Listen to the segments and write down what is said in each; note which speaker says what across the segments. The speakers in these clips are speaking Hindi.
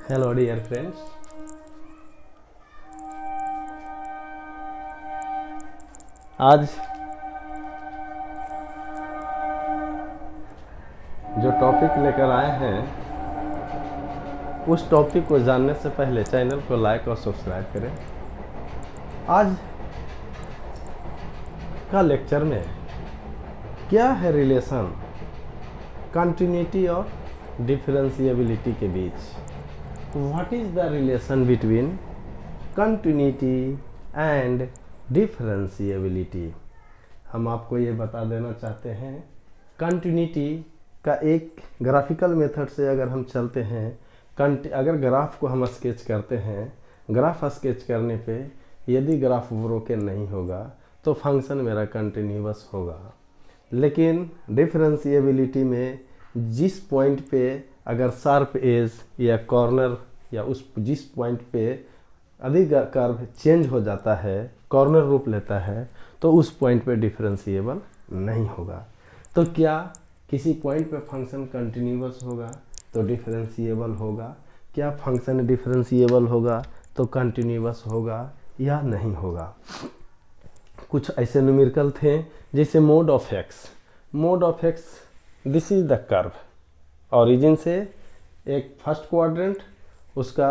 Speaker 1: Hello dear friends, आज जो टॉपिक लेकर आए हैं उस टॉपिक को जानने से पहले चैनल को लाइक और सब्सक्राइब करें। आज का लेक्चर में क्या है रिलेशन कंटिन्यूटी और डिफरेंशिएबिलिटी के बीच। What is the relation between continuity and differentiability. हम आपको ये बता देना चाहते हैं कंटिन्यूटी का एक ग्राफिकल मेथड से अगर हम चलते हैं, अगर ग्राफ को हम स्केच करते हैं, ग्राफ स्केच करने पे यदि ग्राफ ब्रोकन नहीं होगा तो फंक्शन मेरा कंटिन्यूअस होगा। लेकिन डिफरेंशिएबिलिटी में जिस पॉइंट पे अगर शार्प एज या कॉर्नर या उस जिस पॉइंट पे अधिक कर्व चेंज हो जाता है, कॉर्नर रूप लेता है, तो उस पॉइंट पे डिफरेंशिएबल नहीं होगा। तो क्या किसी पॉइंट पे फंक्शन कंटिन्यूअस होगा तो डिफरेंशिएबल होगा? क्या फंक्शन डिफरेंशिएबल होगा तो कंटिन्यूअस होगा या नहीं होगा? कुछ ऐसे न्यूमेरिकल थे जैसे mode of x. Mod of x, this is the curve, origin से एक फर्स्ट क्वाड्रेंट, उसका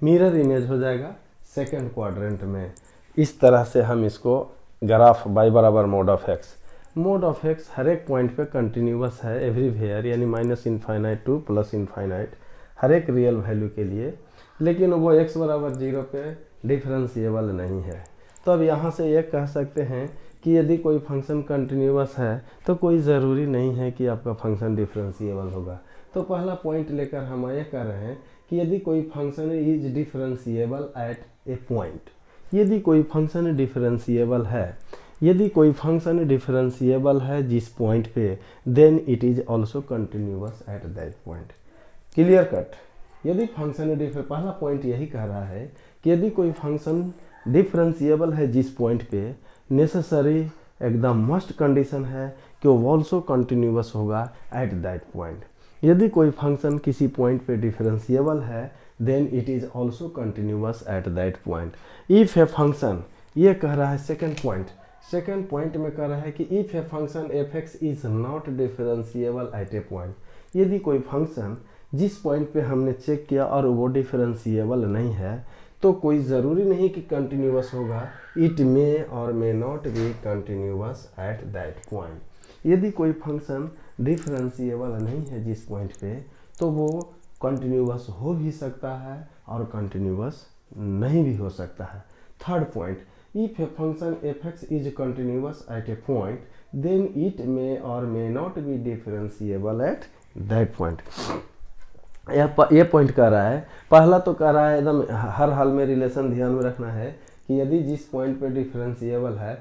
Speaker 1: मिरर इमेज हो जाएगा सेकंड क्वाड्रेंट में। इस तरह से हम इसको ग्राफ बाई बराबर mod of x. Mod of x हर एक पॉइंट पे कंटिन्यूअस है एवरीवेयर, यानी minus infinite to plus infinite हर एक रियल वैल्यू के लिए, लेकिन वो x बराबर 0 पे डिफरेंशिएबल नहीं है। तो अब यहाँ से ये कह सकते हैं कि यदि कोई फंक्शन कंटिन्यूअस है तो कोई ज़रूरी नहीं है कि आपका फंक्शन डिफरेंशिएबल होगा। तो पहला पॉइंट लेकर हम ये कह रहे हैं कि यदि कोई function is differentiable eight a point, यदि कोई फंक्शन डिफरेंशिएबल है, यदि कोई फंक्शन डिफरेंशिएबल है जिस पॉइंट पे, then it is also continuous at that point. Clear cut. यदि फंक्शन पहला पॉइंट यही कह रहा है कि यदि कोई फंक्शन डिफरेंशिएबल है जिस पॉइंट पे, नेसेसरी एकदम मस्ट कंडीशन है कि वो ऑल्सो कंटिन्यूअस होगा एट दैट पॉइंट। यदि कोई फंक्शन किसी पॉइंट पे डिफरेंशिएबल है, then it is also continuous at that point. If a function, ये कह रहा है सेकेंड पॉइंट में कह रहा है कि if a function f x is not differentiable eight a point, यदि कोई फंक्शन जिस पॉइंट पे हमने चेक किया और वो डिफरेंशिएबल नहीं है तो कोई ज़रूरी नहीं कि कंटिन्यूअस होगा, इट मे और may not B continuous at that point. यदि कोई फंक्शन डिफरेंशिएबल नहीं है जिस पॉइंट पे, तो वो कंटिन्यूअस हो भी सकता है और कंटिन्यूअस नहीं भी हो सकता है। Third point, if a function f x is continuous at a point, then it may और may not be differentiable at that point. ये पॉइंट कह रहा है, पहला तो कह रहा है एकदम हर हाल में रिलेशन ध्यान में रखना है कि यदि जिस पॉइंट पे डिफरेंशिएबल है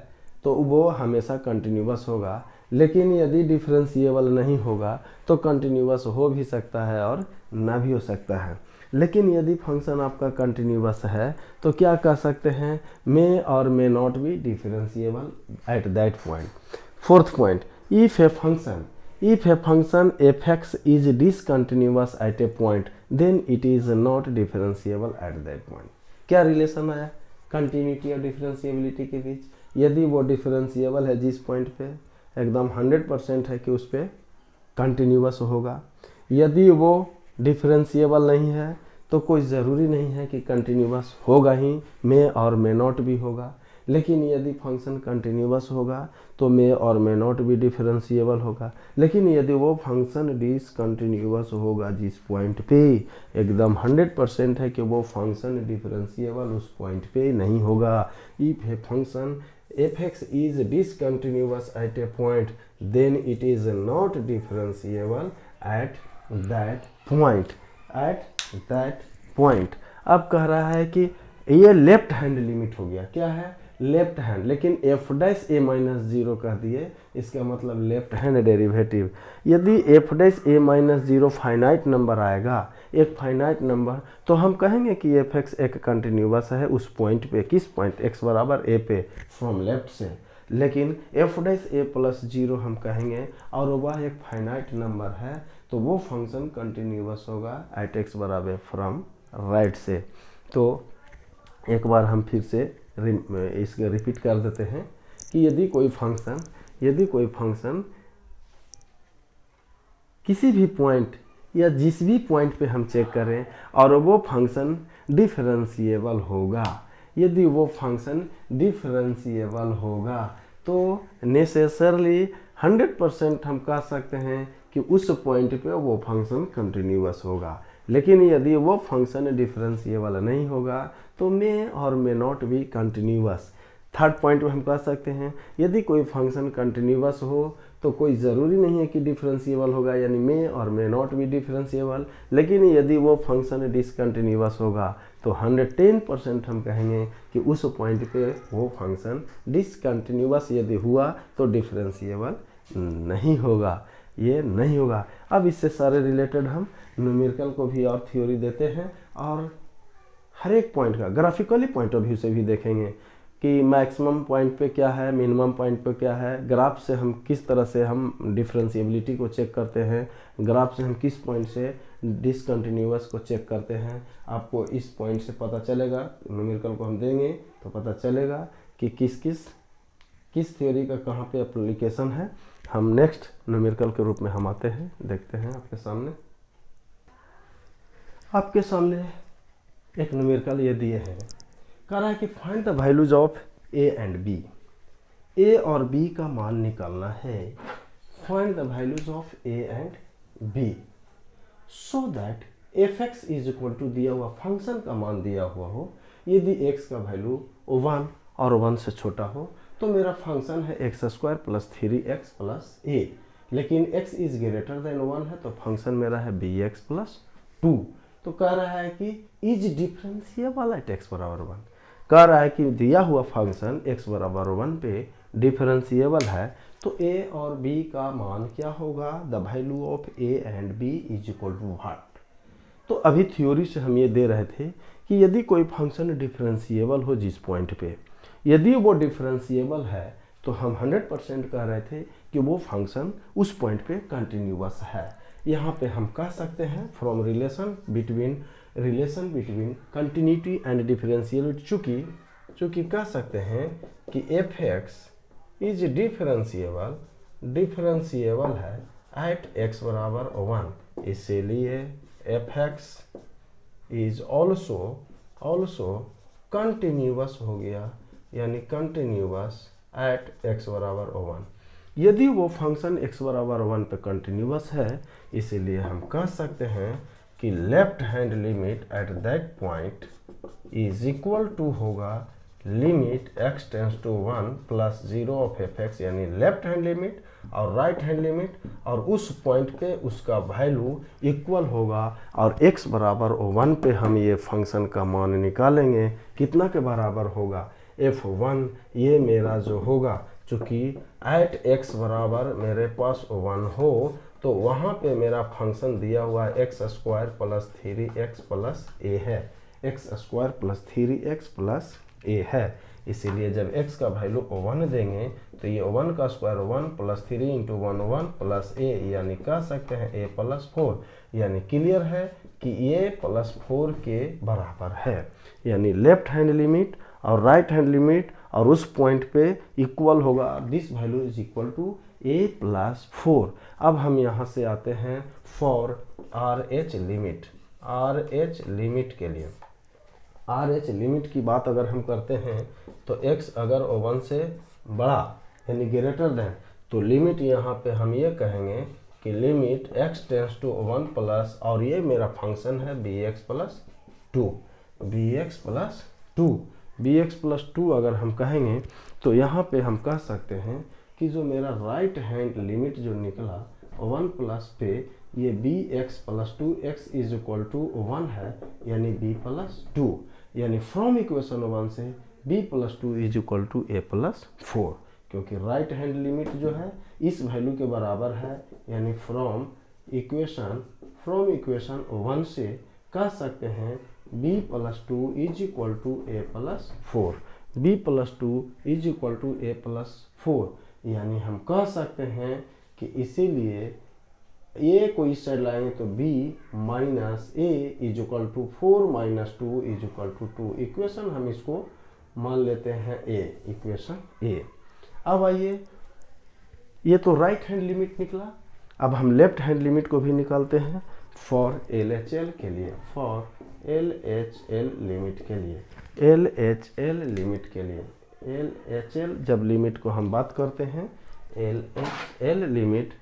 Speaker 1: तो वो हमेशा कंटिन्यूअस होगा, लेकिन यदि डिफरेंशिएबल नहीं होगा तो कंटिन्यूअस हो भी सकता है और ना भी हो सकता है। लेकिन यदि फंक्शन आपका कंटिन्यूअस है तो क्या कह सकते हैं, मे और may not be differentiable at that point. Fourth point, if a function f(x) is discontinuous at a point, then it is not differentiable at that point। क्या रिलेशन आया कंटिन्यूटी और डिफरेंशिएबिलिटी के बीच? यदि वो डिफरेंशिएबल है जिस पॉइंट पे, एकदम 100% है कि उस पर कंटिन्यूअस होगा। यदि वो डिफरेंशिएबल नहीं है तो कोई ज़रूरी नहीं है कि कंटिन्यूअस होगा ही, मे और मे नॉट भी होगा। लेकिन यदि फंक्शन कंटिन्यूअस होगा तो मे और मे नॉट भी डिफरेंशिएबल होगा। लेकिन यदि वो फंक्शन डिसकंटिन्यूअस होगा जिस पॉइंट पे, एकदम 100% है कि वो फंक्शन डिफरेंशिएबल उस पॉइंट पे नहीं होगा। If a function f x is discontinuous at a point, then it is not differentiable at that point. अब कह रहा है कि ये लेफ्ट हैंड लिमिट हो गया। क्या है? Left hand. लेकिन एफ डैश ए माइनस 0 कह दिए, इसका मतलब लेफ्ट हैंड डेरिवेटिव। यदि एफ डैश ए माइनस 0 फाइनाइट नंबर आएगा, एक फाइनाइट नंबर, तो हम कहेंगे कि एफ एक्स एक कंटिन्यूअस है उस पॉइंट पे। किस पॉइंट? एक्स बराबर ए पे फ्रॉम लेफ्ट से। लेकिन एफ डैश ए प्लस 0 हम कहेंगे और वह एक फाइनाइट नंबर है, तो वो फंक्शन कंटिन्यूअस होगा एट एक्स बराबर फ्रॉम राइट से। तो एक बार हम फिर से इसको रिपीट कर देते हैं कि यदि कोई फंक्शन किसी भी पॉइंट या जिस भी पॉइंट पे हम चेक करें और वो फंक्शन डिफरेंशिएबल होगा, यदि वो फंक्शन डिफरेंशिएबल होगा तो नेसेसरली 100% हम कह सकते हैं कि उस पॉइंट पे वो फंक्शन कंटिन्यूअस होगा। लेकिन यदि वो फंक्शन डिफरेंशिएबल नहीं होगा तो मे और may not B continuous. Third point में हम कह सकते हैं यदि कोई फंक्शन कंटिन्यूअस हो तो कोई ज़रूरी नहीं है कि डिफरेंशिएबल होगा, यानी मे और मे नॉट बी डिफरेंशिएबल। लेकिन यदि वो फंक्शन डिसकंटिन्यूअस होगा तो 110% हम कहेंगे कि उस पॉइंट पे वो फंक्शन डिसकंटिन्यूअस यदि हुआ तो डिफरेंशिएबल नहीं होगा, ये नहीं होगा। अब इससे सारे रिलेटेड हम न्यूमेरिकल को भी और थ्योरी देते हैं और हर एक पॉइंट का ग्राफिकली पॉइंट ऑफ व्यू से भी देखेंगे कि मैक्सिमम पॉइंट पे क्या है, मिनिमम पॉइंट पे क्या है, ग्राफ से हम किस तरह से हम डिफरेंशिएबिलिटी को चेक करते हैं, ग्राफ से हम किस पॉइंट से डिसकंटिन्यूअस को चेक करते हैं। आपको इस पॉइंट से पता चलेगा, न्यूमेरिकल को हम देंगे तो पता चलेगा कि किस थ्योरी का कहाँ पे एप्लीकेशन है। हम नेक्स्ट न्यूमेरिकल के रूप में हम आते हैं, देखते हैं आपके सामने एक न्यूमेरिकल ये दिए हैं, कह रहा है कि find the values of a and b. A और बी का मान निकालना है। Find the values of a and b so that f x is equal to दिया हुआ फंक्शन का मान दिया हुआ हो, यदि एक्स का वैल्यू 1 और 1 से छोटा हो तो मेरा फंक्शन है x square plus 3x plus a, लेकिन x इज ग्रेटर देन 1 है तो फंक्शन मेरा है bx प्लस 2। तो कह रहा है कि इज डिफरेंशिएबल एट x बराबर 1। कह रहा है कि दिया हुआ फंक्शन x बराबर 1 पे डिफरेंशिएबल है तो a और b का मान क्या होगा, the value of a and b is equal to what. तो अभी थ्योरी से हम ये दे रहे थे कि यदि कोई फंक्शन डिफरेंशिएबल हो जिस पॉइंट पे, यदि वो डिफरेंशिएबल है तो हम 100% कह रहे थे कि वो फंक्शन उस पॉइंट पे कंटिन्यूअस है। यहाँ पे हम कह सकते हैं from relation between continuity and differentiability, चूँकि कह सकते हैं कि एफ एक्स इज डिफरेंशिएबल है एट एक्स बराबर 1, इसीलिए F x is also continuous हो गया, यानी कंटिन्यूअस एट एक्स बराबर 1। यदि वो फंक्शन x बराबर 1 पे कंटिन्यूअस है, इसीलिए हम कह सकते हैं कि left hand limit at that point is equal to होगा limit x tends to 1 plus 0 of f x, यानी लेफ्ट हैंड लिमिट और राइट हैंड लिमिट, और उस पॉइंट पे उसका वैल्यू इक्वल होगा और x बराबर 1 पे हम ये फंक्शन का मान निकालेंगे कितना के बराबर होगा, f1। ये मेरा जो होगा, चूँकि एट x बराबर मेरे पास 1 हो तो वहाँ पे मेरा फंक्शन दिया हुआ x square plus 3x plus a है, x square plus 3x plus a है। इसीलिए जब x का वैल्यू 1 देंगे तो ये 1 का स्क्वायर 1 प्लस 3 इंटू 1 1 प्लस ए, यानी कह सकते हैं a प्लस 4, यानी क्लियर है कि a प्लस 4 के बराबर है, यानी लेफ्ट हैंड लिमिट और राइट हैंड लिमिट और उस पॉइंट पे इक्वल होगा, this value is equal to a plus 4। अब हम यहाँ से आते हैं फॉर RH लिमिट के लिए। RH लिमिट की बात अगर हम करते हैं तो x अगर 1 से बड़ा यानी ग्रेटर देन, तो लिमिट यहाँ पे हम ये कहेंगे कि limit x tends to 1 plus, और ये मेरा फंक्शन है bx प्लस 2 अगर हम कहेंगे तो यहाँ पे हम कह सकते हैं कि जो मेरा राइट हैंड लिमिट जो निकला 1 प्लस पे ये bx plus 2x is equal to 1 है, यानी b प्लस 2, यानी फ्रॉम इक्वेशन 1 से b plus 2 is equal to a plus 4, क्योंकि राइट हैंड लिमिट जो है इस वैल्यू के बराबर है, यानी फ्रॉम इक्वेशन 1 से कह सकते हैं b plus 2 is equal to a plus 4, b plus 2 is equal to a plus 4, यानी हम कह सकते हैं कि इसीलिए ए को इस साइड लाएंगे तो b minus a is equal to 4 minus 2 is equal to 2। Equation हम इसको मान लेते हैं ए, इक्वेशन ए। अब आइए, ये तो राइट हैंड लिमिट निकला, अब हम लेफ्ट हैंड लिमिट को भी निकालते हैं फॉर LHL के लिए, फॉर LHL लिमिट के लिए, LHL लिमिट के लिए, LHL जब लिमिट को हम बात करते हैं LHL लिमिट,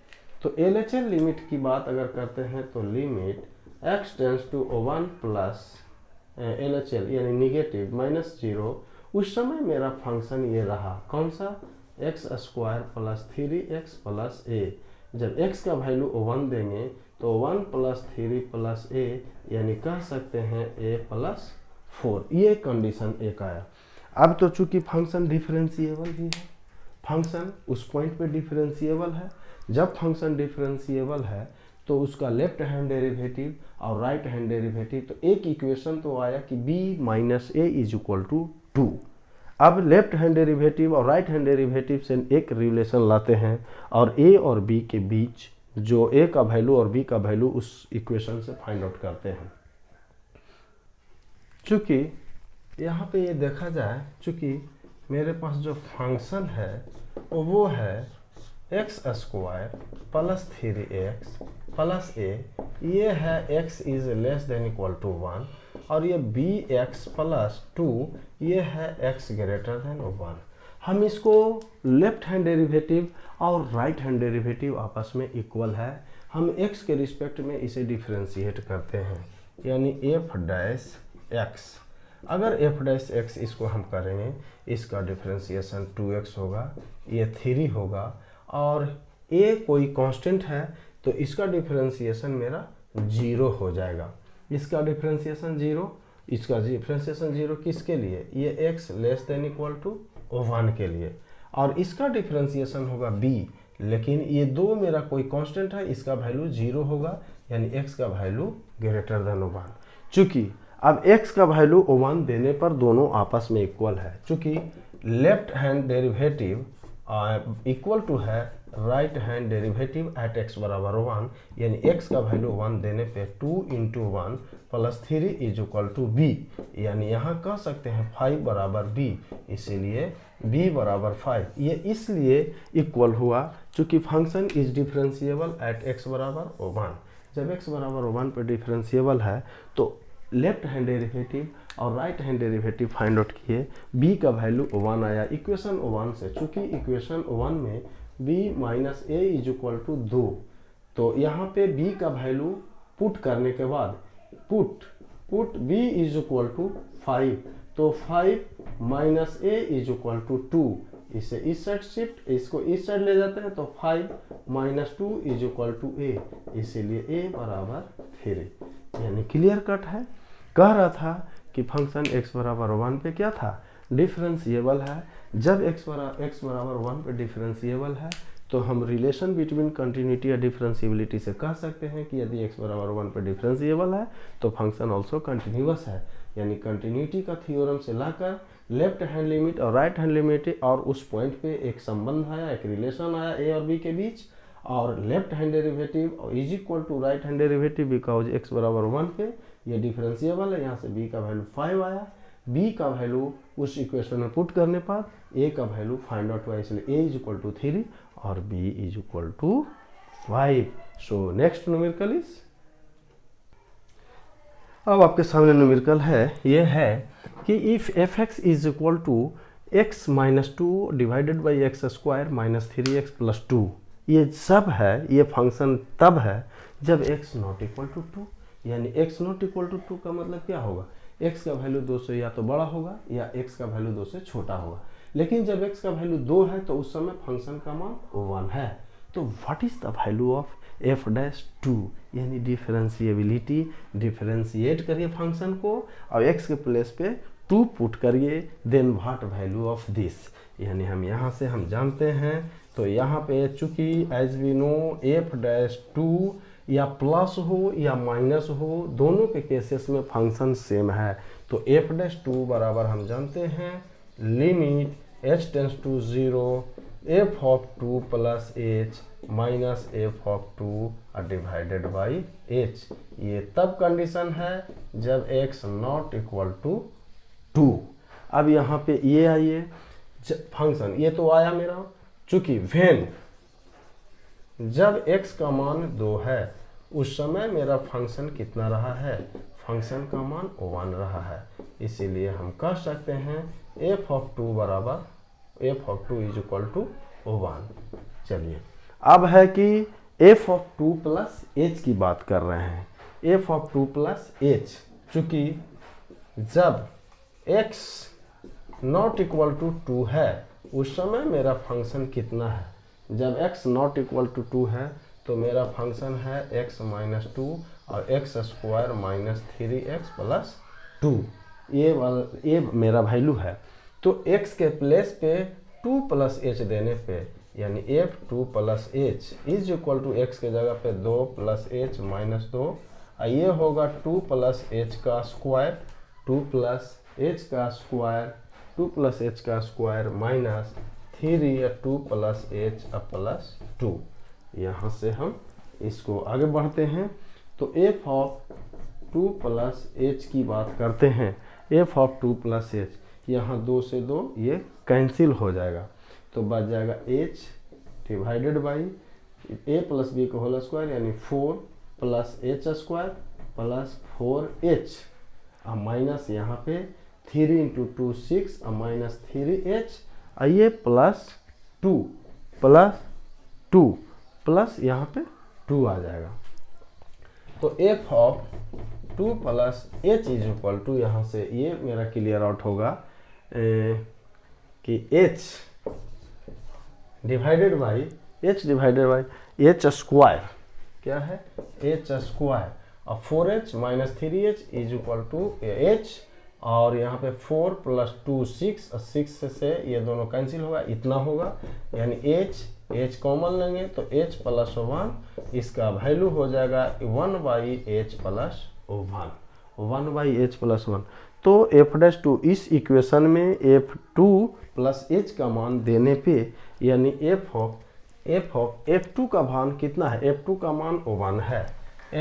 Speaker 1: तो LHL लिमिट की बात अगर करते हैं तो limit x tends to 1 plus LHL यानी निगेटिव -0, उस समय मेरा फंक्शन ये रहा, कौन सा, x square plus 3x plus a। जब x का वैल्यू 1 देंगे तो 1 प्लस 3 प्लस a, यानी कह सकते हैं a प्लस 4, ये कंडीशन एक आया। अब तो चूंकि फंक्शन डिफरेंशिएबल भी है, फंक्शन उस पॉइंट पे डिफरेंशिएबल है, जब फंक्शन डिफरेंशिएबल है तो उसका लेफ्ट हैंड डेरिवेटिव और राइट हैंड डेरिवेटिव, तो एक इक्वेशन तो आया कि b minus a is equal to 2। अब लेफ्ट हैंड डेरिवेटिव और राइट हैंड डेरिवेटिव से एक रिलेशन लाते हैं और a और b के बीच जो a का वैल्यू और b का वैल्यू उस इक्वेशन से फाइंड आउट करते हैं। चूँकि यहाँ पे ये देखा जाए, चूँकि मेरे पास जो फंक्शन है वो है x square plus 3x plus a, ये है x is less than equal to 1, और ये bx प्लस 2, ये है x ग्रेटर देन 1। हम इसको लेफ्ट हैंड डेरिवेटिव और राइट हैंड डेरिवेटिव आपस में इक्वल है, हम x के रिस्पेक्ट में इसे डिफरेंशिएट करते हैं, यानी f डैश x। अगर f डैश x इसको हम करेंगे, इसका डिफरेंशिएशन 2x होगा, ये 3 होगा, और a कोई कांस्टेंट है तो इसका डिफरेंशिएशन मेरा 0 हो जाएगा। इसका डिफरेंशिएशन 0, इसका डिफरेंशिएशन 0 किसके लिए, ये x less than equal to 1 के लिए, और इसका डिफरेंशिएशन होगा b, लेकिन ये 2 मेरा कोई कांस्टेंट है, इसका वैल्यू 0 होगा, यानी x का वैल्यू ग्रेटर देन 1। चूँकि अब x का वैल्यू 1 देने पर दोनों आपस में इक्वल है, चूँकि left hand derivative equal to है right hand derivative at x बराबर 1, यानी x का वैल्यू 1 देने पे 2 into 1 plus 3 is equal to b, यानी यहाँ कह सकते हैं 5 बराबर b, इसीलिए b बराबर 5। ये इसलिए इक्वल हुआ चूँकि function is differentiable at x बराबर 1। जब x बराबर 1 पर डिफरेंशिएबल है तो लेफ्ट हैंड डेरिवेटिव और right hand derivative find out किए, b का वैल्यू 1 आया इक्वेशन 1 से, चूँकि इक्वेशन 1 में b minus a is equal to 2, तो यहाँ पे b का वैल्यू पुट करने के बाद put b is equal to 5, तो 5 minus a is equal to 2, इसे इस साइड शिफ्ट, इसको इस साइड ले जाते हैं तो 5 minus 2 is equal to a, इसीलिए a बराबर 3। यानी क्लियर कट है, कह रहा था कि फंक्शन x बराबर 1 पे क्या था, डिफरेंशिएबल है। जब x बराबर 1 पे डिफरेंशिएबल है तो हम रिलेशन बिटवीन कंटिन्यूटी या डिफरेंशिएबिलिटी से कह सकते हैं कि यदि x बराबर 1 पे डिफरेंशिएबल है तो फंक्शन ऑल्सो कंटिन्यूअस है। यानी कंटिन्यूटी का थ्योरम से लाकर लेफ्ट हैंड लिमिट और राइट हैंड लिमिट और उस पॉइंट पे एक संबंध आया, एक रिलेशन आया a और b के बीच, और left hand derivative is equal to right hand derivative because x बराबर 1 पे ये डिफरेंशिएबल है, यहाँ से b का वैल्यू 5 आया, b का वैल्यू उस इक्वेशन में पुट करने पर a का वैल्यू फाइंड आउट हुआ, इसलिए a इज इक्वल टू 3 और b is equal to 5। So next numerical is, अब आपके सामने न्यूमेरिकल है, ये है कि if fx is equal to x minus 2 divided by x square minus 3x plus 2, ये सब है, ये फंक्शन तब है जब x नॉट इक्वल टू 2, यानी x नॉट इक्वल टू 2 का मतलब क्या होगा, x का वैल्यू 2 से या तो बड़ा होगा या x का वैल्यू 2 से छोटा होगा। लेकिन जब x का वैल्यू 2 है तो उस समय फंक्शन का मान 1 है। तो what is the value of f dash 2, यानी डिफरेंशिएबिलिटी, डिफरेंशिएट करिए फंक्शन को और x के प्लेस पे 2 पुट करिए, then what value of this, यानी हम यहाँ से हम जानते हैं, तो यहाँ पे चूंकि as we know f dash 2 या प्लस हो या माइनस हो, दोनों के केसेस में फंक्शन सेम है, तो f डैश 2 बराबर हम जानते हैं limit h tends to 0 F of 2 plus H minus F of 2 divided by h. ये तब कंडीशन है जब x नॉट इक्वल टू 2। अब यहाँ पे ये आइए फंक्शन, ये तो आया मेरा, चूंकि वेन जब x का मान 2 है उस समय मेरा फंक्शन कितना रहा है, फंक्शन का मान 1 रहा है। इसीलिए हम कह सकते हैं एफ ऑफ 2 बराबर f of 2 is equal to 1। चलिए अब है कि एफ ऑफ 2 प्लस एच की बात कर रहे हैं। एफ ऑफ 2 प्लस एच, चूंकि जब x नॉट इक्वल टू 2 है उस समय मेरा फंक्शन कितना है। जब x नॉट इक्वल टू 2 है तो मेरा फंक्शन है x माइनस 2 और x square minus 3x plus 2। ये मेरा वैल्यू है। तो x के प्लेस पे 2 प्लस एच देने पे यानी f 2 plus h is equal to x के जगह पे 2 प्लस एच माइनस 2। ये होगा 2 प्लस एच का स्क्वायर, 2 प्लस एच का स्क्वायर, 2 प्लस एच का स्क्वायर माइनस 3 या 2 प्लस एच प्लस 2। यहाँ से हम इसको आगे बढ़ते हैं। तो एफ ऑफ 2 प्लस एच की बात करते हैं। एफ ऑफ 2 प्लस एच, यहाँ 2 से 2 ये कैंसिल हो जाएगा तो बच जाएगा h divided by a plus b का होल स्क्वायर यानी 4 plus H square plus 4h और माइनस यहाँ पे 3 इंटू 2 6 और माइनस 3h आइए प्लस 2 प्लस यहाँ पे 2 आ जाएगा। तो F of 2 plus h is equal to, यहाँ से ये मेरा क्लियर आउट होगा कि h divided by h square क्या है, एच स्क्वायर और 4h minus 3h is equal to h और यहाँ पे 4 प्लस 2 6 और 6 से ये दोनों कैंसिल होगा, इतना होगा यानी h कॉमन लेंगे तो h प्लस 1 इसका वैल्यू हो जाएगा 1 by H plus 1 by H plus 1। तो एफ डैश 2 इस इक्वेशन में f2 प्लस एच का मान देने पे यानी f2 का मान कितना है, f2 का मान 1 है,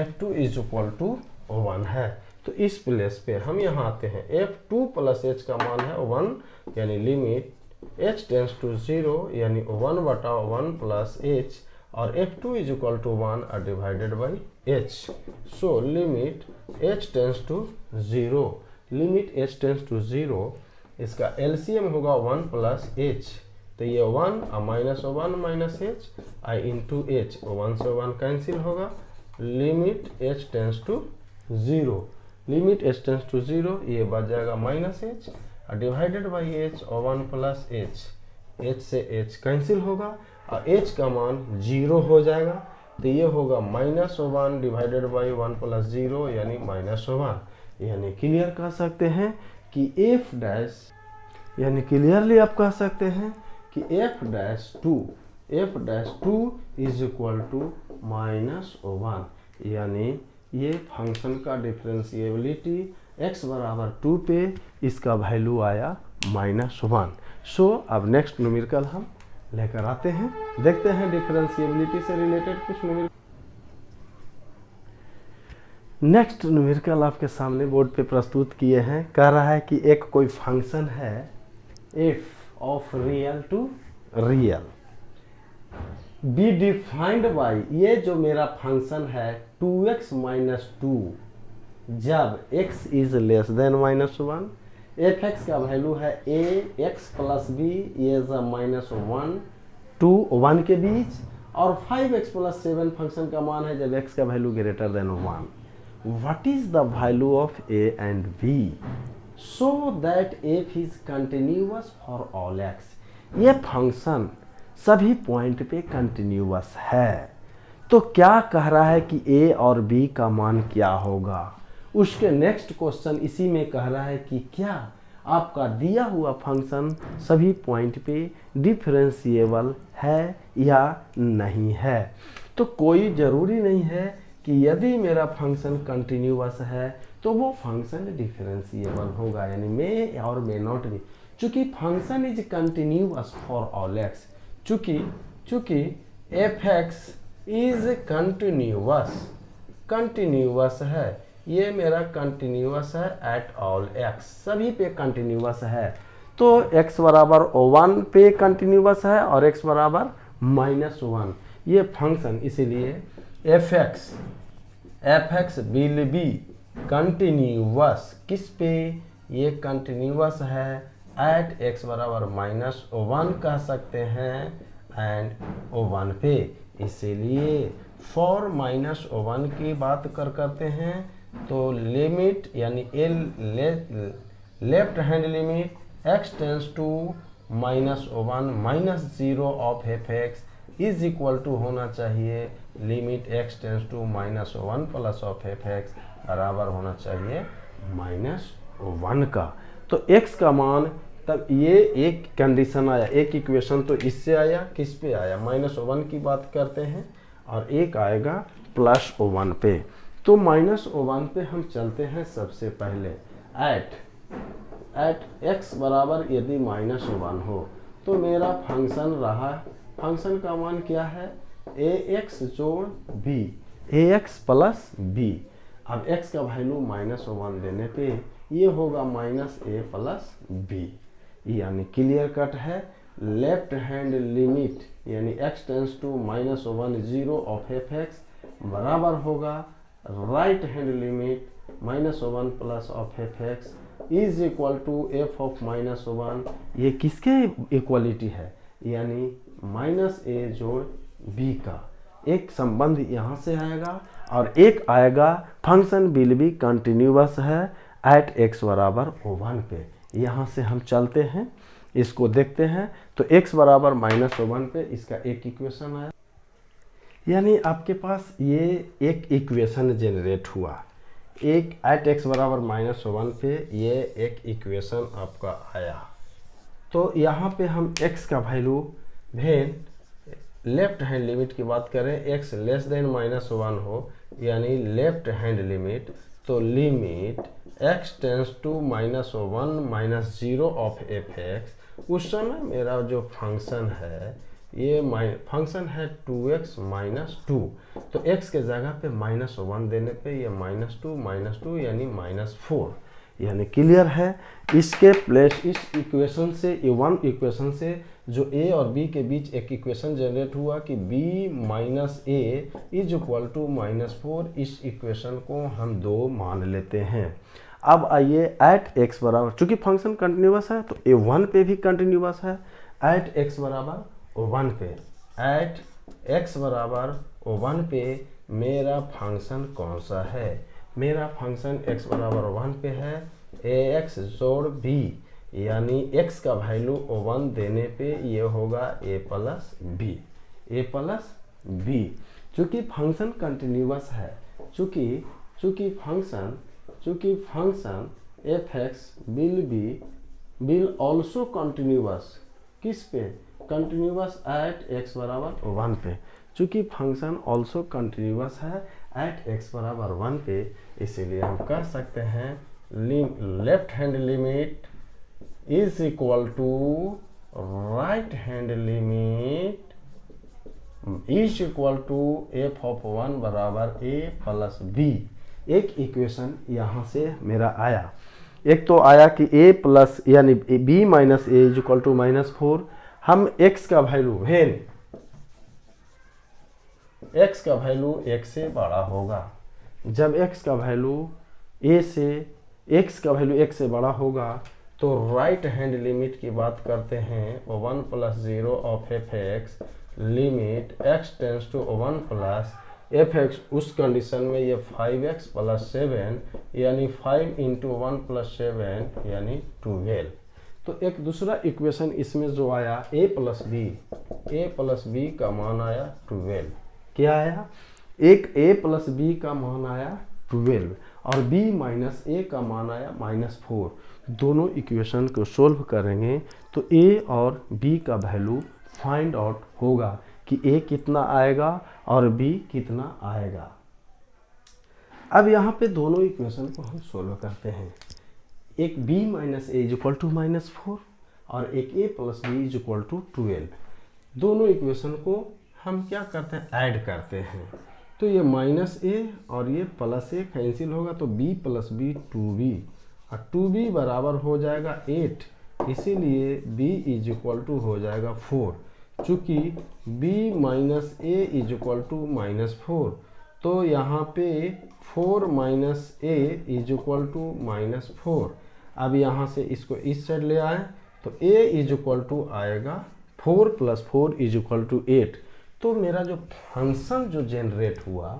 Speaker 1: f2 इज इक्वल टू 1 है। तो इस प्लेस पे हम यहाँ आते हैं, f2 प्लस h का मान है 1 यानी लिमिट h टेंस टू 0 यानी 1/1 प्लस h और f2 is equal to 1 divided by h। So limit h tends to 0, limit h tends to 0 इसका एलसीएम होगा 1 प्लस h। तो ये 1 और minus 1 minus h I into h, 1 से 1 कैंसिल होगा, limit h tends to 0, limit h tends to 0 ये बच जाएगा minus h divided by h और 1 प्लस h से h कैंसिल होगा और h का मान 0 हो जाएगा। तो ये होगा माइनस 1 डिवाइडेड बाई 1 प्लस 0 यानी माइनस 1। यानी क्लियर कह सकते हैं कि f डैश, यानी क्लियरली आप कह सकते हैं कि f dash 2 is equal to minus 1। यानी ये फंक्शन का डिफरेंशिएबिलिटी x बराबर 2 पे इसका वैल्यू आया -1। सो अब नेक्स्ट न्यूमेरिकल हम लेकर आते हैं, देखते हैं डिफरेंशिएबिलिटी से रिलेटेड कुछ न्यूमेरिकल। नेक्स्ट न्यूमेरिकल आपके सामने बोर्ड पे प्रस्तुत किए हैं। कह रहा है कि एक कोई फंक्शन है f of real to real be defined by, ये जो मेरा फंक्शन है 2x माइनस 2 जब x is less than -1, F x का वैल्यू है a x प्लस बी ये -1 to 1 के बीच, और 5x प्लस 7 फंक्शन का मान है जब x का value greater than 1। What is the value of a and b so that f is continuous for all x। ये फंक्शन सभी पॉइंट पे कंटिन्यूअस है। तो क्या कह रहा है कि a और b का मान क्या होगा। उसके नेक्स्ट क्वेश्चन इसी में कह रहा है कि क्या आपका दिया हुआ फंक्शन सभी पॉइंट पे डिफरेंशिएबल है या नहीं है। तो कोई ज़रूरी नहीं है कि यदि मेरा फंक्शन कंटिन्यूअस है तो वो फंक्शन डिफरेंशिएबल होगा, यानी मे और मे नॉट बी। चूँकि function is continuous for all x, चूँकि एफ एक्स इज कंटिन्यूअस है, ये मेरा कंटिन्यूअस है एट ऑल एक्स, सभी पे कंटिन्यूअस है। तो x बराबर 1 पे कंटिन्यूअस है और x बराबर -1 ये फंक्शन, इसीलिए F x will be continuous किस पे, ये कंटिन्यूअस है एट x बराबर -1 कह सकते हैं एंड 1 पे। इसीलिए फॉर -1 की बात करते हैं तो लिमिट यानी left hand limit x tends to -1 -0 of f x is equal to होना चाहिए limit x tends to -1 plus of f x बराबर होना चाहिए -1 का। तो x का मान, तब ये एक कंडीशन आया, एक इक्वेशन तो इससे आया, किस पे आया, -1 की बात करते हैं, और एक आएगा +1 पे। तो -1 पे हम चलते हैं सबसे पहले। एट x बराबर यदि -1 हो तो मेरा फंक्शन रहा, फंक्शन का मान क्या है, ax जोड़ b, ax प्लस b। अब x का वैल्यू -1 देने पे ये होगा -a प्लस b, यानी क्लियर कट है। लेफ्ट हैंड लिमिट यानी x tends to -1 0 of f x बराबर होगा right hand limit -1 plus of f x is equal to f of -1। ये किसके इक्वलिटी है, यानी -a जोड़ b का एक संबंध यहाँ से आएगा, और एक आएगा फंक्शन विल बी कंटिन्यूअस है एट x बराबर 1 पे। यहाँ से हम चलते हैं, इसको देखते हैं। तो x बराबर -1 पे इसका एक इक्वेशन आया, यानी आपके पास ये एक इक्वेशन जनरेट हुआ, एक एट x बराबर -1 पे ये एक इक्वेशन आपका आया। तो यहाँ पे हम x का value when left hand limit की बात करें, x लेस देन -1 हो, यानी लेफ्ट हैंड लिमिट, तो limit x tends to -1 -0 of f x, उस समय मेरा जो फंक्शन है ये फंक्शन है 2x -2, तो x के जगह पे -1 देने पे ये -2 यानी -4, यानी क्लियर है। इसके प्लेस इस इक्वेशन से, ये 1 इक्वेशन से जो a और b के बीच एक इक्वेशन जनरेट हुआ कि b - a is equal to -4, इस इक्वेशन को हम 2 मान लेते हैं। अब आइए एट x बराबर, चूंकि फंक्शन कंटिन्यूअस है तो a 1 पे भी कंटिन्यूअस है, एट x बराबर 1 पे, एट x बराबर 1 पे मेरा फंक्शन कौन सा है, मेरा फंक्शन x बराबर 1 पे है ax जोड़ b, यानी x का वैल्यू 1 देने पे ये होगा a प्लस b। चूँकि फंक्शन कंटिन्यूअस है, चूँकि function f x will also continuous किस पे, कंटिन्यूअस एट x बराबर 1 पे। चूँकि फंक्शन ऑल्सो कंटिन्यूअस है एट x बराबर 1 पे, इसीलिए हम कह सकते हैं left hand limit is equal to right hand limit is equal to f of 1 बराबर a प्लस b। एक इक्वेशन यहाँ से मेरा आया, एक तो आया कि a प्लस यानी b minus a is equal to -4। हम x का वैल्यू वेन x का वैल्यू 1 से बड़ा होगा, जब x का वैल्यू x का वैल्यू 1 से बड़ा होगा तो राइट हैंड लिमिट की बात करते हैं 1 + 0 of f x, limit x tends to 1 plus f x, उस कंडीशन में ये 5x + 7 यानी 5 × 1 + 7 यानी 12। तो एक दूसरा इक्वेशन इसमें जो आया a प्लस b का मान आया 12। क्या आया, एक a प्लस b का मान आया 12 और b माइनस a का मान आया -4। दोनों इक्वेशन को सोल्व करेंगे तो a और b का वैल्यू फाइंड आउट होगा कि a कितना आएगा और b कितना आएगा। अब यहाँ पे दोनों इक्वेशन को हम सोल्व करते हैं, एक b - a is equal to -4 और एक a + b is equal to 12। दोनों इक्वेशन को हम क्या करते हैं, ऐड करते हैं। तो ये माइनस ए और ये प्लस ए कैंसिल होगा, तो b प्लस बी 2b, और 2b बराबर हो जाएगा 8, इसीलिए b इज इक्वल टू हो जाएगा 4। चूँकि b minus a is equal to -4, तो यहाँ पे 4 minus a is equal to -4। अब यहाँ से इसको इस साइड ले आए तो a इज इक्वल टू आएगा 4 + 4 इज इक्वल टू 8। तो मेरा जो फंक्शन जो जनरेट हुआ,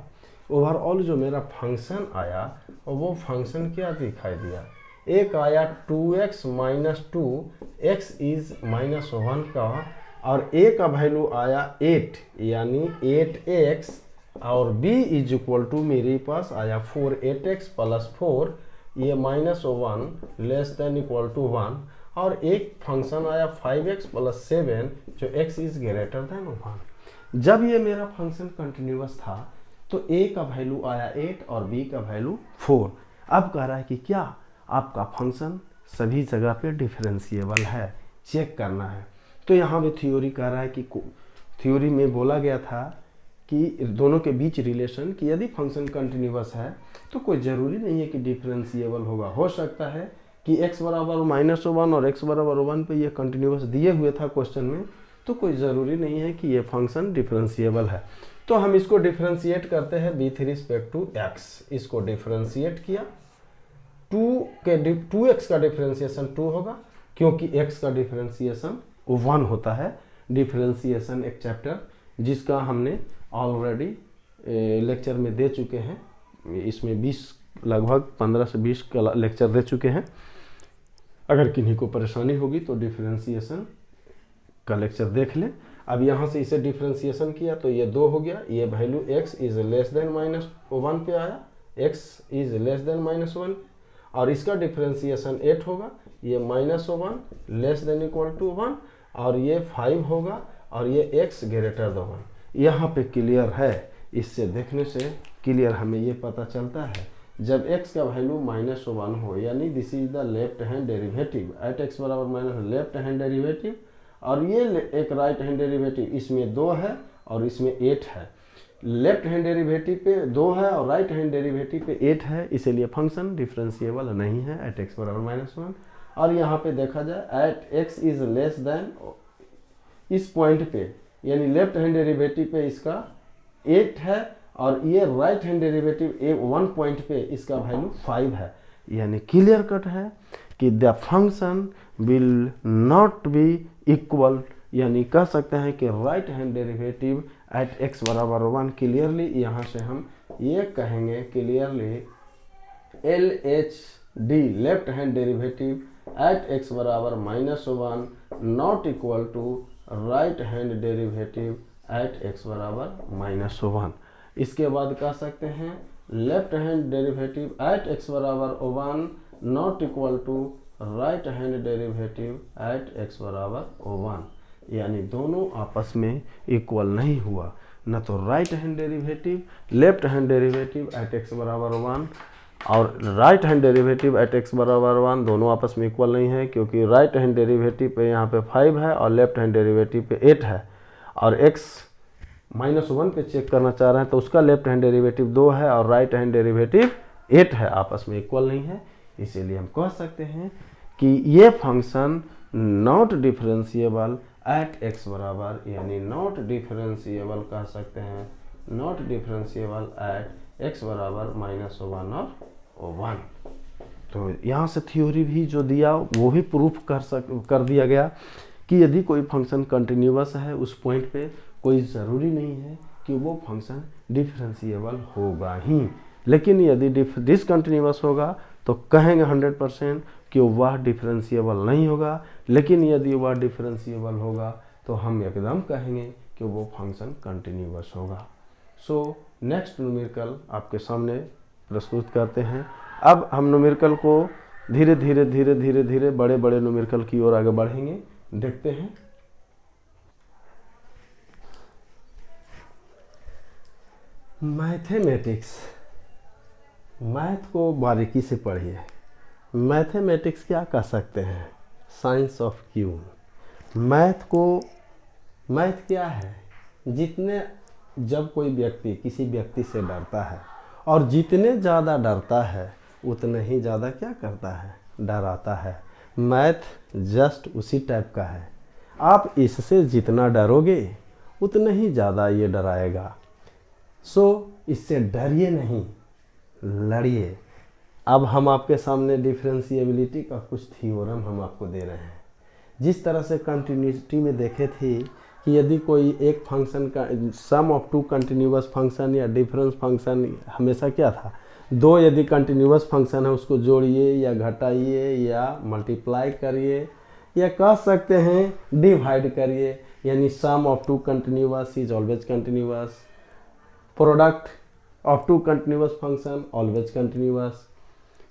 Speaker 1: ओवरऑल जो मेरा फंक्शन आया, और वो फंक्शन क्या दिखाई दिया, एक आया 2x - 2, x इज -1 का, और a का वैल्यू आया 8 यानी 8x, और b इज इक्वल टू मेरे पास आया 4, 8x + 4, ये -1 लेस देन इक्वल टू 1, और एक फंक्शन आया 5x + 7 जो x इज ग्रेटर देन 1। जब ये मेरा फंक्शन कंटिन्यूअस था तो a का वैल्यू आया 8 और b का वैल्यू 4। अब कह रहा है कि क्या आपका फंक्शन सभी जगह पे डिफरेंशिएबल है, चेक करना है। तो यहाँ भी थ्योरी कह रहा है कि थ्योरी में बोला गया था कि दोनों के बीच रिलेशन, कि यदि फंक्शन कंटिन्यूअस है तो कोई ज़रूरी नहीं है कि डिफरेंशिएबल होगा। हो सकता है कि x बराबर -1 और x बराबर 1 पे ये कंटिन्यूअस दिए हुए था क्वेश्चन में, तो कोई ज़रूरी नहीं है कि ये फंक्शन डिफरेंशिएबल है। तो हम इसको डिफरेंशिएट करते हैं विथ रिस्पेक्ट टू x। इसको डिफरेंशिएट किया, 2x का डिफरेंशिएशन 2 होगा, क्योंकि x का डिफरेंशिएशन 1 होता है। डिफरेंशिएशन एक चैप्टर जिसका हमने ऑलरेडी लेक्चर में दे चुके हैं, इसमें लगभग 15 से 20 का लेक्चर दे चुके हैं। अगर किन्हीं को परेशानी होगी तो डिफरेंशिएशन का लेक्चर देख लें। अब यहाँ से इसे डिफरेंशिएशन किया तो ये 2 हो गया, ये value x is less than -1 पे आया, x इज लेस देन -1, और इसका डिफरेंशिएशन 8 होगा, ये -1 लेस देन इक्वल टू 1, और ये 5 होगा, और ये x ग्रेटर देन 1। यहाँ पे क्लियर है, इससे देखने से क्लियर हमें ये पता चलता है, जब x का वैल्यू -1 हो, यानी this is the left hand derivative at x बराबर माइनस लेफ्ट हैंड डेरिवेटिव, और ये एक राइट हैंड डेरिवेटिव, इसमें 2 है और इसमें 8 है। लेफ्ट हैंड डेरिवेटिव पे 2 है और राइट हैंड डेरिवेटिव पे 8 है, इसीलिए फंक्शन डिफरेंशिएबल नहीं है एट x बराबर -1। और यहाँ पे देखा जाए at x is less than, इस पॉइंट पे यानी लेफ्ट हैंड डेरिवेटिव पे इसका 8 है, और ये राइट हैंड डेरिवेटिव 1 पॉइंट पे इसका वैल्यू 5 है। यानी क्लियर कट है कि the function will not be equal, यानी कह सकते हैं कि right hand derivative at x बराबर 1। क्लियरली यहाँ से हम ये कहेंगे clearly LHD left hand derivative at x बराबर -1 not equal to right hand derivative at x बराबर -1। इसके बाद कह सकते हैं left hand derivative at x बराबर 1 not equal to right hand derivative at x बराबर 1, यानी दोनों आपस में इक्वल नहीं हुआ, न तो right hand derivative left hand derivative at x बराबर 1 और right hand derivative at x बराबर 1 दोनों आपस में इक्वल नहीं है, क्योंकि राइट हैंड डेरिवेटिव पे यहाँ पे 5 है और लेफ्ट हैंड डेरिवेटिव पे 8 है, और x -1 पे चेक करना चाह रहे हैं तो उसका लेफ्ट हैंड डेरिवेटिव 2 है और राइट हैंड डेरिवेटिव 8 है, आपस में इक्वल नहीं है। इसीलिए हम कह सकते हैं कि ये function not differentiable at x बराबर, यानी नॉट डिफरेंशिएबल कह सकते हैं, नॉट डिफरेंशिएबल एट x बराबर -1 और 1। तो यहाँ से थ्योरी भी जो दिया वो भी प्रूफ कर दिया गया कि यदि कोई फंक्शन कंटिन्यूअस है उस पॉइंट पे कोई ज़रूरी नहीं है कि वो फंक्शन डिफरेंशिएबल होगा ही, लेकिन यदि डिसकंटिन्यूअस होगा तो कहेंगे 100% कि वह डिफरेंशिएबल नहीं होगा, लेकिन यदि वह डिफरेंशिएबल होगा तो हम एकदम कहेंगे कि वो फंक्शन कंटिन्यूअस होगा। सो नेक्स्ट न्यूमेरिकल आपके सामने प्रस्तुत करते हैं। अब हम न्यूमेरिकल को धीरे धीरे बड़े बड़े न्यूमेरिकल की ओर आगे बढ़ेंगे। देखते हैं मैथमेटिक्स। मैथ को बारीकी से पढ़िए। मैथमेटिक्स क्या कह सकते हैं? Science of Q. मैथ को मैथ क्या है, जितने जब कोई व्यक्ति किसी व्यक्ति से डरता है और जितने ज़्यादा डरता है उतने ही ज़्यादा क्या करता है, डराता है। मैथ जस्ट उसी टाइप का है, आप इससे जितना डरोगे उतना ही ज़्यादा ये डराएगा। सो इससे डरिए नहीं, लड़िए। अब हम आपके सामने डिफरेंशिएबिलिटी का कुछ थ्योरम हम आपको दे रहे हैं। जिस तरह से कंटिन्यूटी में देखे थे कि यदि कोई एक फंक्शन का सम ऑफ टू कंटिन्यूअस फंक्शन या डिफरेंस फंक्शन हमेशा क्या था, दो यदि कंटिन्यूअस फंक्शन है उसको जोड़िए या घटाइए या मल्टीप्लाई करिए या कह सकते हैं डिवाइड करिए, यानी sum of two continuous is always continuous, product of two continuous function always continuous.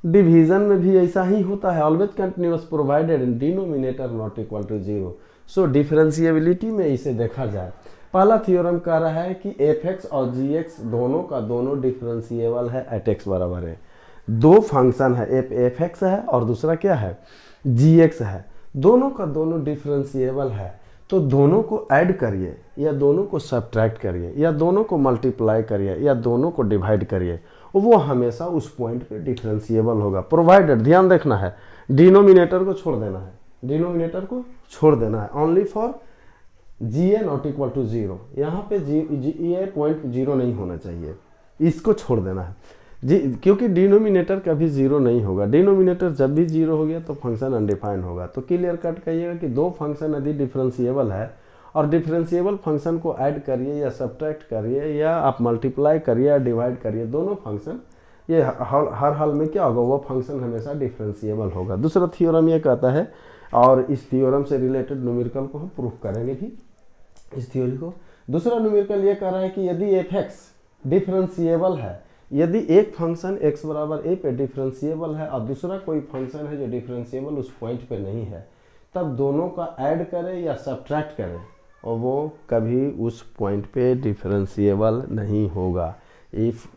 Speaker 1: Division में भी ऐसा ही होता है, always continuous provided denominator not equal to zero. So differentiability में इसे देखा जाए, पहला थ्योरम कह रहा है कि fx और gx दोनों का दोनों डिफरेंशिएबल है एट x बराबर है। दो फंक्शन है, fx है और दूसरा क्या है, gx है, दोनों का दोनों डिफरेंशिएबल है। तो दोनों को ऐड करिए या दोनों को सब्ट्रैक्ट करिए या दोनों को मल्टीप्लाई करिए या दोनों को डिवाइड करिए, वो हमेशा उस पॉइंट पे डिफरेंशिएबल होगा, प्रोवाइडेड, ध्यान रखना है, डिनोमिनेटर को छोड़ देना है, डिनोमिनेटर को छोड़ देना है, only for g a not equal to zero. यहाँ पे ये पॉइंट जीरो नहीं होना चाहिए, इसको छोड़ देना है जी, क्योंकि डिनोमिनेटर कभी जीरो नहीं होगा। डिनोमिनेटर जब भी जीरो हो गया तो फंक्शन अनडिफाइंड होगा। तो क्लियर कट कहिएगा कि दो फंक्शन यदि डिफरेंशिएबल है और डिफरेंशिएबल फंक्शन को ऐड करिए या सब्ट्रैक्ट करिए या आप मल्टीप्लाई करिए या डिवाइड करिए, दोनों फंक्शन ये हर हाल में क्या होगा, वो फंक्शन हमेशा डिफरेंशिएबल होगा। दूसरा थ्योरम ये कहता है, और इस थ्योरम से रिलेटेड न्यूमेरिकल को हम प्रूफ करेंगे भी इस थ्योरी को। दूसरा न्यूमेरिकल ये कह रहा है कि यदि fx डिफरेंशिएबल है, यदि एक फंक्शन x बराबर a पे डिफरेंशिएबल है और दूसरा कोई फंक्शन है जो डिफरेंशिएबल उस पॉइंट पे नहीं है, तब दोनों का ऐड करें या सब्ट्रैक्ट करें और वो कभी उस पॉइंट पे डिफरेंशिएबल नहीं होगा। If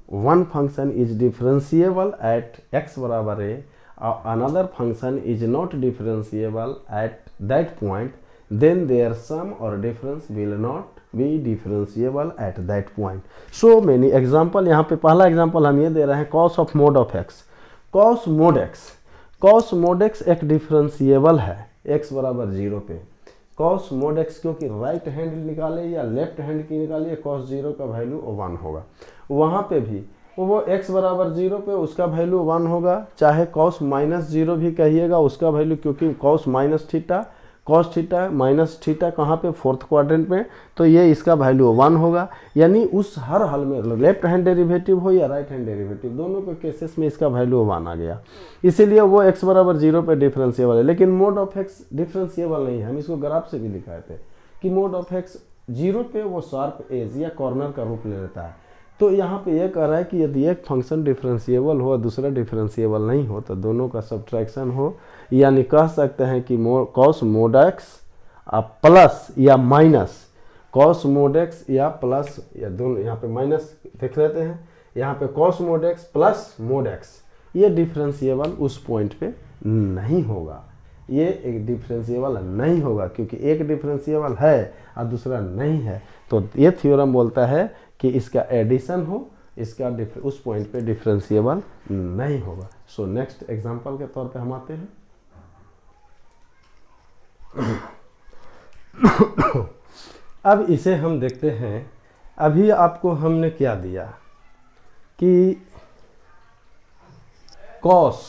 Speaker 1: one function is differentiable at x बराबर a और another function is not differentiable at that point, then their sum or difference will not be differentiable at that point. So many example, यहाँ पे पहला एग्जाम्पल हम ये दे रहे हैं cos of mod of x, cos mod x, cos mod x एक डिफरेंशिएबल है x बराबर जीरो पे। cos mod x क्योंकि राइट हैंड निकाले या लेफ्ट हैंड की निकालिए, cos जीरो का वैल्यू 1 होगा। वहाँ पे भी वो x बराबर जीरो पे उसका वैल्यू 1 होगा, चाहे cos माइनस जीरो भी कहिएगा उसका वैल्यू, क्योंकि cos minus theta cos theta minus theta कहाँ पे, फोर्थ क्वाड्रेंट में, तो ये इसका वैल्यू 1 होगा। यानी उस हर हाल में लेफ्ट हैंड डेरिवेटिव हो या राइट हैंड डेरिवेटिव, दोनों के केसेस में इसका वैल्यू 1 आ गया, इसीलिए वो x बराबर जीरो पे डिफरेंशिएबल है। लेकिन मोड ऑफ x डिफरेंशिएबल नहीं है, हम इसको ग्राफ से भी दिखाए थे कि मोड ऑफ x जीरो पे वो शार्प एज या कॉर्नर का रूप ले लेता है। तो यहाँ पे ये कह रहा है कि यदि एक फंक्शन डिफरेंशिएबल हो और दूसरा डिफरेंशिएबल नहीं हो तो दोनों का सब्ट्रैक्शन हो, यानी कह सकते हैं कि cos mod x प्लस या माइनस, cos mod x या प्लस या दोनों, यहाँ पे माइनस देख लेते हैं, यहाँ पे cos mod x plus mod x, ये डिफरेंशिएबल उस पॉइंट पे नहीं होगा, ये एक डिफरेंशिएबल नहीं होगा क्योंकि एक डिफरेंशिएबल है और दूसरा नहीं है। तो ये थ्योरम बोलता है कि इसका एडिशन हो, इसका उस पॉइंट पे डिफरेंशिएबल नहीं होगा। सो नेक्स्ट एग्जांपल के तौर पे हम आते हैं। अब इसे हम देखते हैं, अभी आपको हमने क्या दिया कि cos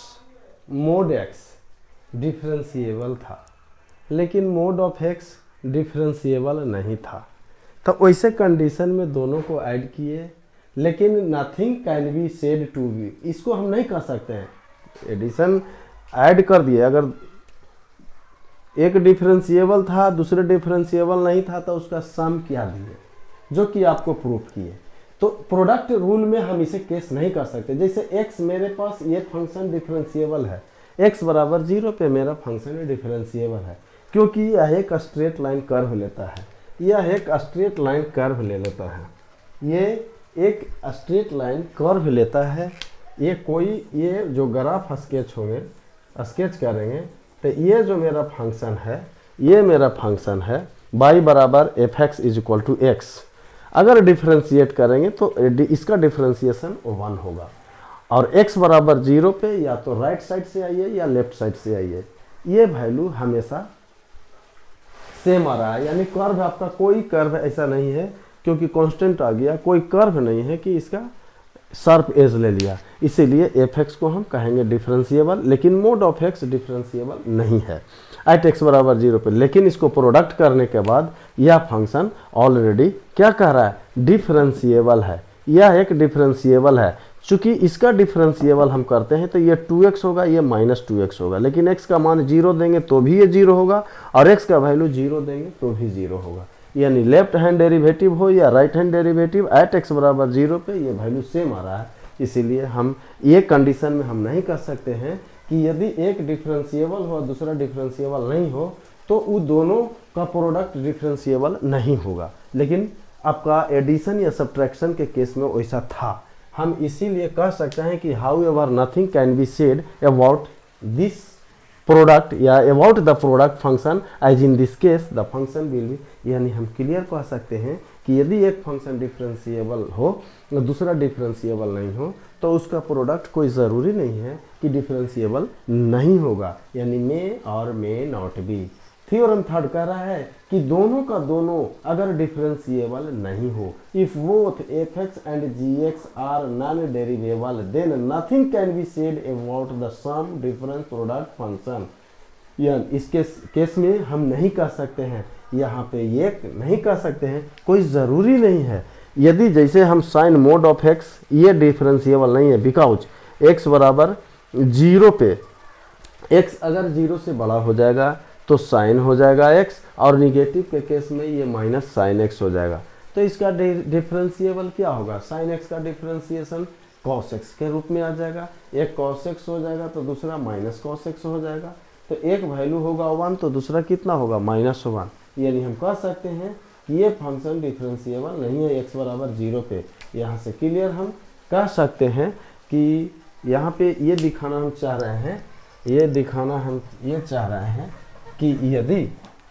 Speaker 1: mod x डिफरेंशिएबल था लेकिन मोड ऑफ x डिफरेंशिएबल नहीं था, तो वैसे कंडीशन में दोनों को ऐड किए, लेकिन nothing can be said to be, इसको हम नहीं कह सकते हैं एडिशन ऐड कर दिए। अगर एक डिफरेंशिएबल था दूसरे डिफरेंशिएबल नहीं था तो उसका सम क्या दिए, जो कि आपको प्रूफ किए। तो प्रोडक्ट रूल में हम इसे केस नहीं कर सकते। जैसे x मेरे पास ये फंक्शन डिफरेंशिएबल है, x बराबर जीरो पे मेरा फंक्शन डिफरेंशिएबल है क्योंकि यह एक स्ट्रेट लाइन कर्व लेता है, यह एक स्ट्रेट लाइन कर्व ले लेता है, ये एक स्ट्रेट लाइन कर्व लेता है। ये जो ग्राफ स्केच करेंगे तो ये जो मेरा फंक्शन है, ये मेरा फंक्शन है, y बराबर f x is equal to x. अगर डिफ्रेंशिएट करेंगे तो इसका डिफ्रेंशिएशन 1 होगा, और x बराबर 0 पे या तो राइट साइड से आइए या लेफ्ट साइड से आइए, ये वैल्यू हमेशा सेम आ रहा है। यानी कर्व आपका कोई कर्व ऐसा नहीं है क्योंकि कांस्टेंट आ गया, कोई कर्व नहीं है कि इसका शार्प एज ले लिया, इसीलिए एफ एक्स को हम कहेंगे डिफरेंशिएबल, लेकिन मोड ऑफ एक्स डिफरेंशिएबल नहीं है एट एक्स बराबर 0 पे। लेकिन इसको प्रोडक्ट करने के बाद यह फंक्शन ऑलरेडी क्या कह रहा है, डिफरेंशिएबल है, यह एक डिफरेंशिएबल है। चूंकि इसका डिफरेंशिएबल हम करते हैं तो ये 2x होगा, ये -2x होगा, लेकिन x का मान 0 देंगे तो भी ये 0 होगा, और x का वैल्यू 0 देंगे तो भी 0 होगा। यानी लेफ्ट हैंड डेरिवेटिव हो या right hand derivative, at x बराबर 0 पे ये वैल्यू सेम आ रहा है। इसीलिए हम ये कंडीशन में हम नहीं कर सकते हैं कि यदि एक डिफरेंशिएबल हो दूसरा डिफरेंशिएबल नहीं हो तो वो दोनों का प्रोडक्ट डिफरेंशिएबल नहीं होगा। लेकिन आपका एडिशन या सब्ट्रैक्शन के केस में वैसा था। हम इसीलिए कह सकते हैं कि however nothing can be said about this product या about the product function as in this case the function will be. यानी हम क्लियर कह सकते हैं कि यदि एक फंक्शन डिफरेंशिएबल हो और दूसरा डिफरेंशिएबल नहीं हो तो उसका प्रोडक्ट कोई ज़रूरी नहीं है कि डिफरेंशिएबल नहीं होगा, यानी मे और may not B. Theorem third कह रहा है कि दोनों का दोनों अगर डिफरेंशिएबल नहीं हो, if both f x and g x are non derivable then nothing can be said about the sum difference product function. यानी इस केस में हम नहीं कह सकते हैं, यहाँ पे ये नहीं कह सकते हैं, कोई ज़रूरी नहीं है। यदि जैसे हम साइन मोड ऑफ एक्स ये डिफरेंशिएबल नहीं है बिकॉज एक्स बराबर 0 पे एक्स अगर 0 से बड़ा हो जाएगा तो साइन हो जाएगा x, और निगेटिव के केस में ये माइनस साइन x हो जाएगा। तो इसका डिफरेंशिएबल क्या होगा, साइन x का डिफरेंशिएशन cos x के रूप में आ जाएगा। एक cos x हो जाएगा तो दूसरा माइनस cos x हो जाएगा। तो एक वैल्यू होगा 1 तो दूसरा कितना होगा -1। यानी हम कह सकते हैं कि ये फंक्शन डिफरेंशिएबल नहीं है x बराबर 0 पे। यहाँ से क्लियर हम कह सकते हैं कि यहाँ पे ये दिखाना हम चाह रहे हैं, ये दिखाना हम ये चाह रहे हैं कि यदि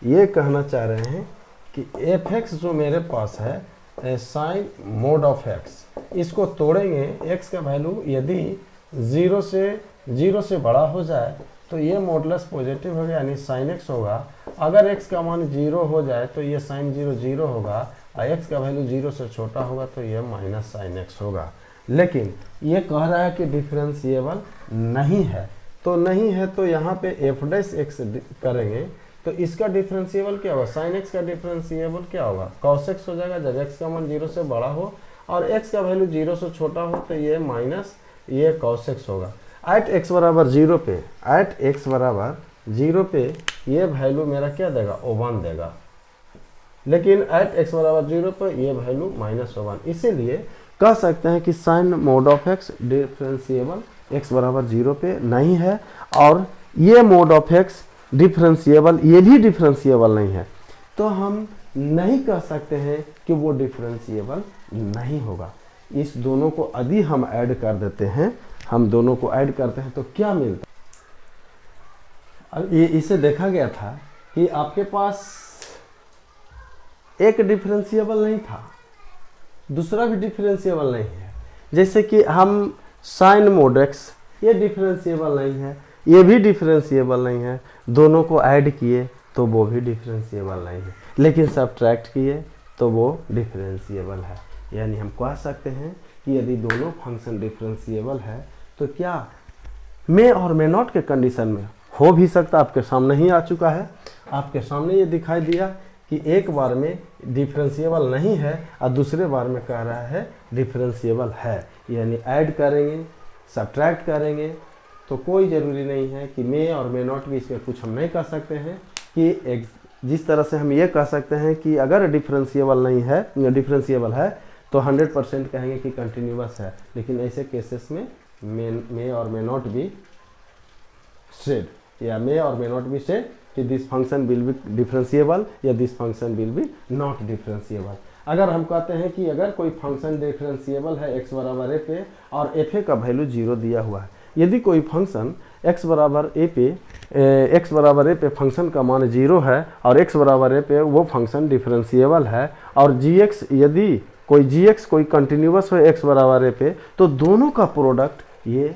Speaker 1: ये कहना चाह रहे हैं कि एफ एक्स जो मेरे पास है साइन मोड ऑफ एक्स, इसको तोड़ेंगे, एक्स का वैल्यू यदि 0 से बड़ा हो जाए तो ये मॉडुलस पॉजिटिव होगा यानी साइन एक्स होगा। अगर एक्स का मान 0 हो जाए तो ये साइन 0 होगा, और एक्स का वैल्यू 0 से छोटा होगा तो ये माइनस साइन एक्स होगा। लेकिन ये कह रहा है कि डिफरेंशिएबल नहीं है, तो नहीं है तो यहाँ पे एफ डैश एक्स करेंगे तो इसका डिफरेंशिएबल क्या होगा, साइन एक्स का डिफरेंशिएबल क्या होगा, cos x हो जाएगा जब x का मान 0 से बड़ा हो और x का वैल्यू 0 से छोटा हो तो ये माइनस ये cos x होगा। एट x बराबर 0 पे, एट x बराबर 0 पे ये वैल्यू मेरा क्या देगा, 1 देगा, लेकिन एट x बराबर 0 पे ये वैल्यू -1। इसीलिए कह सकते हैं कि sine mod of x differentiable x बराबर 0 पे नहीं है, और ये मोड ऑफ x डिफरेंशिएबल ये भी डिफरेंशिएबल नहीं है। तो हम नहीं कह सकते हैं कि वो डिफरेंशिएबल नहीं होगा। इस दोनों को यदि हम ऐड कर देते हैं, हम दोनों को ऐड करते हैं तो क्या मिलता है। अब ये इसे देखा गया था कि आपके पास एक डिफरेंशिएबल नहीं था, दूसरा भी डिफरेंशिएबल नहीं है। जैसे कि हम साइन मोड एक्स ये डिफरेंशिएबल नहीं है, ये भी डिफरेंशिएबल नहीं है, दोनों को ऐड किए तो वो भी डिफरेंशिएबल नहीं है, लेकिन सब्ट्रैक्ट किए तो वो डिफरेंशिएबल है। यानी हम कह सकते हैं कि यदि दोनों फंक्शन डिफरेंशिएबल है तो क्या मे और मे नॉट के कंडीशन में हो भी सकता। आपके सामने ही आ चुका है, आपके सामने ये दिखाई दिया कि एक बार में डिफरेंशिएबल नहीं है और दूसरे बार में कह रहा है डिफरेंशिएबल है। यानी ऐड करेंगे सब्ट्रैक्ट करेंगे तो कोई ज़रूरी नहीं है कि मे और मे नॉट भी, इसमें कुछ हम नहीं कह सकते हैं कि जिस तरह से हम ये कह सकते हैं कि अगर डिफरेंशिएबल नहीं है, डिफरेंशिएबल है तो 100% कहेंगे कि कंटिन्यूअस है। लेकिन ऐसे केसेस में मे और मे नॉट बी सेड, या मे और मे नॉट बी सेड कि this function will be differentiable या this function will be not differentiable. अगर हम कहते हैं कि अगर कोई फंक्शन डिफरेंशिएबल है x बराबर a पे और f का वैल्यू 0 दिया हुआ है, यदि कोई फंक्शन x बराबर a पे फंक्शन का मान 0 है और x बराबर a पे वो फंक्शन डिफरेंशिएबल है और gx यदि कोई gx कोई कंटिन्यूअस हो x बराबर a पे तो दोनों का प्रोडक्ट ये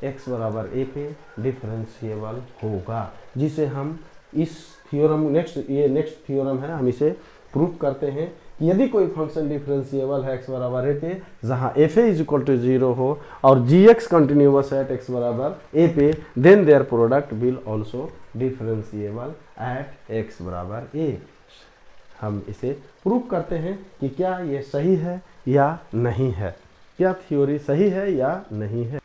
Speaker 1: x बराबर a पे डिफरेंशिएबल होगा, जिसे हम इस थ्योरम नेक्स्ट थ्योरम है, हम इसे प्रूव करते हैं। यदि कोई फंक्शन डिफरेंशिएबल है x बराबर a पे जहाँ fa इज इक्वल टू 0 हो और gx कंटिन्यूअस है x बराबर a पे, then there product will also differentiable at x बराबर a। हम इसे प्रूव करते हैं कि क्या ये सही है या नहीं है, क्या थ्योरी सही है या नहीं है।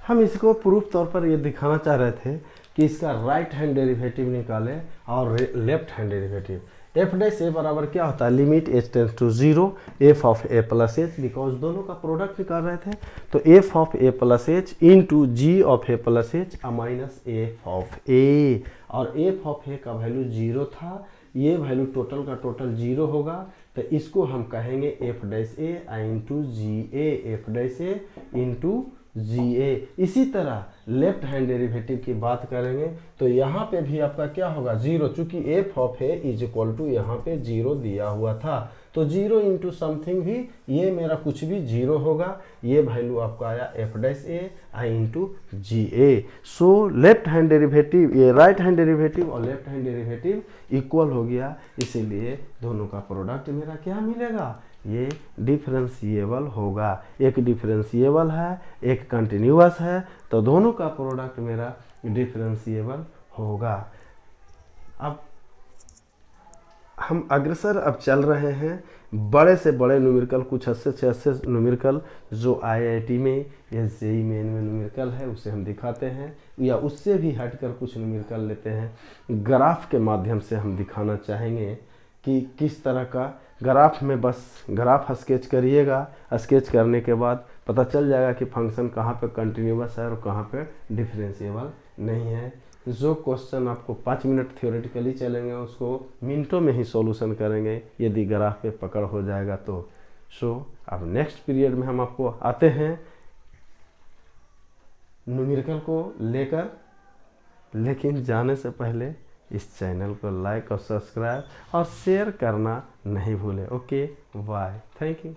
Speaker 1: हम इसको प्रूफ तौर पर ये दिखाना चाह रहे थे कि इसका राइट हैंड डेरिवेटिव निकालें और left hand derivative. F dash A बराबर क्या होता है, limit H tends to 0 F of A plus H, because दोनों का प्रोडक्ट निकाल रहे थे तो F of A plus H into G of A plus H minus F of A, और एफ ऑफ ए का वैल्यू 0 था, ये वैल्यू टोटल का टोटल 0 होगा, तो इसको हम कहेंगे एफ डैश ए इंटू जी ए, एफ डैश ए इंटू जी ए। इसी तरह लेफ्ट हैंड डेरिवेटिव की बात करेंगे तो यहाँ पे भी आपका क्या होगा 0, चूंकि f of a is equal to यहाँ पे 0 दिया हुआ था तो 0 इंटू समथिंग भी ये मेरा कुछ भी 0 होगा, ये वैल्यू आपका आया एफ डैश ए इंटू जी ए। सो लेफ्ट हैंड डेरिवेटिव, ये राइट हैंड डेरिवेटिव और लेफ्ट हैंड डेरिवेटिव इक्वल हो गया, इसीलिए दोनों का प्रोडक्ट मेरा क्या मिलेगा, ये डिफरेंशिएबल होगा। एक डिफरेंशिएबल है, एक कंटिन्यूअस है, तो दोनों का प्रोडक्ट मेरा डिफरेंशिएबल होगा। अब हम अग्रसर अब चल रहे हैं बड़े से बड़े न्यूमेरिकल, कुछ अच्छे से अच्छे न्यूमेरिकल जो आईआईटी में या जेईई मेन में न्यूमेरिकल है उसे हम दिखाते हैं, या उससे भी हटकर कुछ न्यूमेरिकल लेते हैं। ग्राफ के माध्यम से हम दिखाना चाहेंगे कि किस तरह का ग्राफ में, बस ग्राफ स्केच करिएगा, स्केच करने के बाद पता चल जाएगा कि फंक्शन कहाँ पे कंटिन्यूअस है और कहाँ पे डिफरेंशिएबल नहीं है। जो क्वेश्चन आपको 5 मिनट थ्योरेटिकली चलेंगे उसको मिनटों में ही सॉल्यूशन करेंगे यदि ग्राफ पे पकड़ हो जाएगा तो। अब नेक्स्ट पीरियड में हम आपको आते हैं न्यूमेरिकल को लेकर, लेकिन जाने से पहले इस चैनल को लाइक और सब्सक्राइब और शेयर करना नहीं भूलें। Okay, bye, thank you.